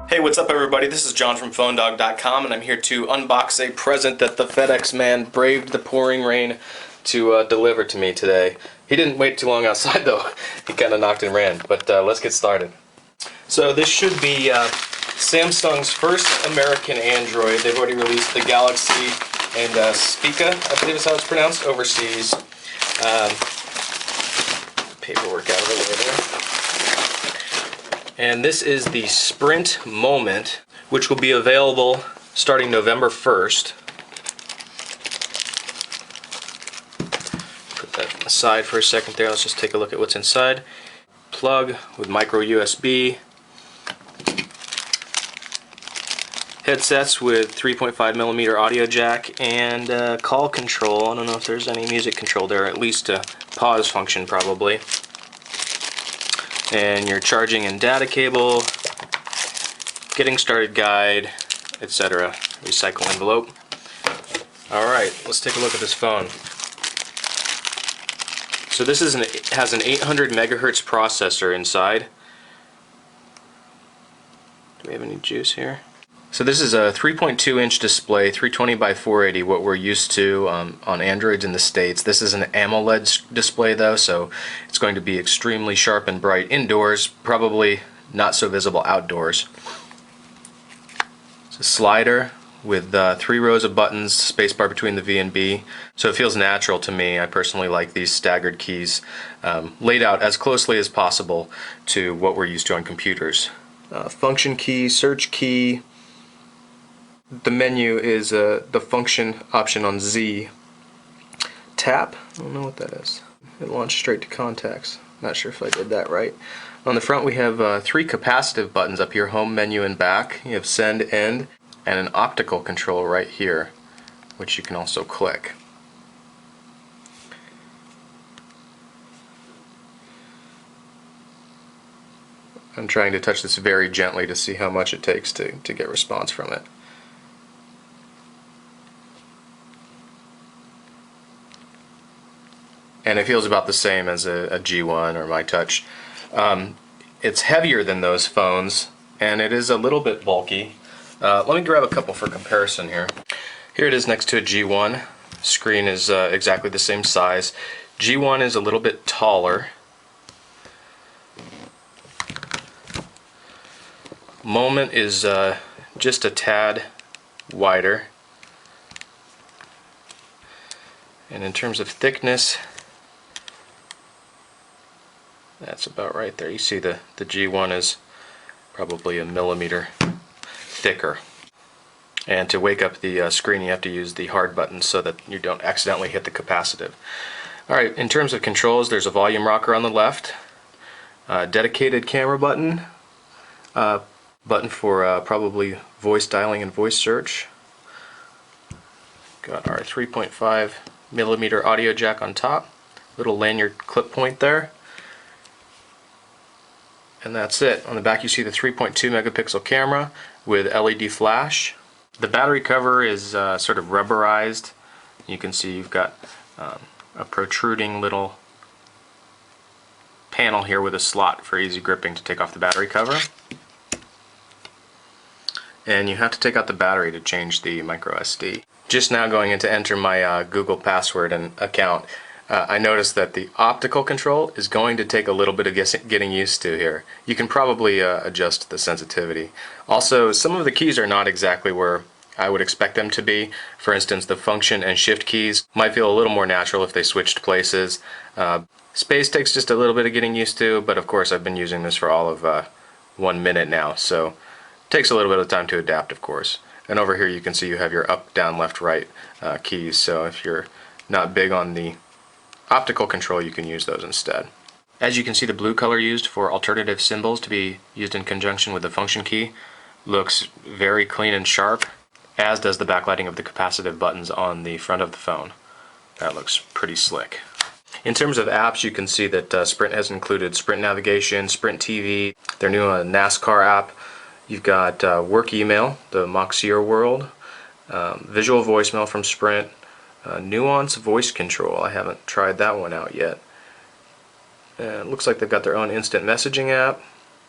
Hey, what's up everybody? This is John from PhoneDog.com and I'm here to unbox a present that the FedEx man braved the pouring rain to deliver to me today. He didn't wait too long outside though. He kind of knocked and ran, but let's get started. So this should be Samsung's first American Android. They've already released the Galaxy and Spica, I believe is how it's pronounced, overseas. Paperwork out of the way there. And this is the Sprint Moment, which will be available starting November 1st. Put that aside for a second there. Let's just take a look at what's inside. Plug with micro USB. Headsets with 3.5mm audio jack and call control. I don't know if there's any music control there, at least a pause function probably. And your charging and data cable, getting started guide, etc. Recycle envelope. Alright, let's take a look at this phone. So this is has an 800 megahertz processor inside. Do we have any juice here? So this is a 3.2 inch display, 320 by 480, what we're used to on Androids in the States. This is an AMOLED display though, so it's going to be extremely sharp and bright indoors, probably not so visible outdoors. It's a slider with 3 rows of buttons, spacebar between the V and B, so it feels natural to me. I personally like these staggered keys laid out as closely as possible to what we're used to on computers. Function key, search key. The menu is the function option on Z. Tap, I don't know what that is. It launched straight to contacts. Not sure if I did that right. On the front we have 3 capacitive buttons up here, home, menu, and back. You have send, end, and an optical control right here, which you can also click. I'm trying to touch this very gently to see how much it takes to get response from it. And it feels about the same as a G1 or MyTouch. It's heavier than those phones, and it is a little bit bulky. Let me grab a couple for comparison here. Here it is next to a G1. Screen is exactly the same size. G1 is a little bit taller. Moment is just a tad wider. And in terms of thickness, that's about right there. You see the G1 is probably a millimeter thicker. And to wake up the screen you have to use the hard button so that you don't accidentally hit the capacitive. Alright, in terms of controls, there's a volume rocker on the left, dedicated camera button, button for probably voice dialing and voice search. Got our 3.5mm audio jack on top, little lanyard clip point there. And that's it. On the back you see the 3.2 megapixel camera with LED flash. The battery cover is sort of rubberized. You can see you've got a protruding little panel here with a slot for easy gripping to take off the battery cover. And you have to take out the battery to change the micro SD. Just now going in to enter my Google password and account, I noticed that the optical control is going to take a little bit of getting used to here. You can probably adjust the sensitivity. Also, some of the keys are not exactly where I would expect them to be. For instance, the function and shift keys might feel a little more natural if they switched places. Space takes just a little bit of getting used to, but of course I've been using this for all of 1 minute now, so it takes a little bit of time to adapt, of course. And over here you can see you have your up, down, left, right keys, so if you're not big on the optical control, you can use those instead. As you can see, the blue color used for alternative symbols to be used in conjunction with the function key looks very clean and sharp, as does the backlighting of the capacitive buttons on the front of the phone. That looks pretty slick. In terms of apps, you can see that Sprint has included Sprint Navigation, Sprint TV, their new NASCAR app. You've got work email, the Moxier World, visual voicemail from Sprint, Nuance voice control. I haven't tried that one out yet. It looks like they've got their own instant messaging app,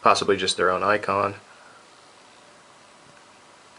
possibly just their own icon.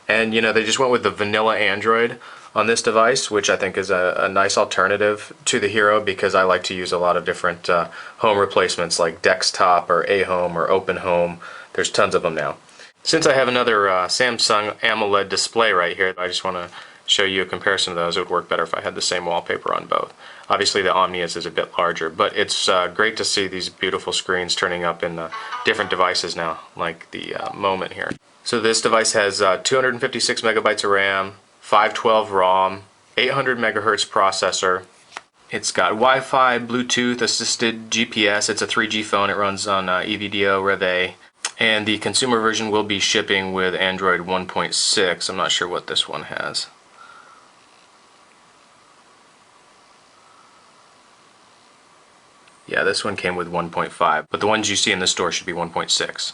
And you know, they just went with the vanilla Android on this device, which I think is a nice alternative to the Hero, because I like to use a lot of different home replacements like Dextop or AHome or OpenHome. There's tons of them now. Since I have another Samsung AMOLED display right here, I just want to show you a comparison of those. It would work better if I had the same wallpaper on both. Obviously the Omnius is a bit larger, but it's great to see these beautiful screens turning up in different devices now, like the Moment here. So this device has 256 megabytes of RAM, 512 ROM, 800 megahertz processor. It's got Wi-Fi, Bluetooth, assisted GPS. It's a 3G phone. It runs on EVDO, Rev-A. And the consumer version will be shipping with Android 1.6. I'm not sure what this one has. Yeah, this one came with 1.5, but the ones you see in the store should be 1.6.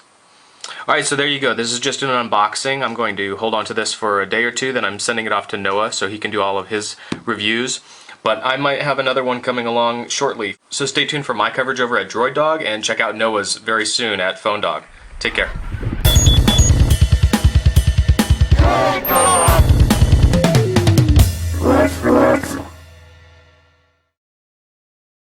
Alright, so there you go. This is just an unboxing. I'm going to hold on to this for a day or two, then I'm sending it off to Noah so he can do all of his reviews. But I might have another one coming along shortly. So stay tuned for my coverage over at Droid Dog, and check out Noah's very soon at Phone Dog. Take care.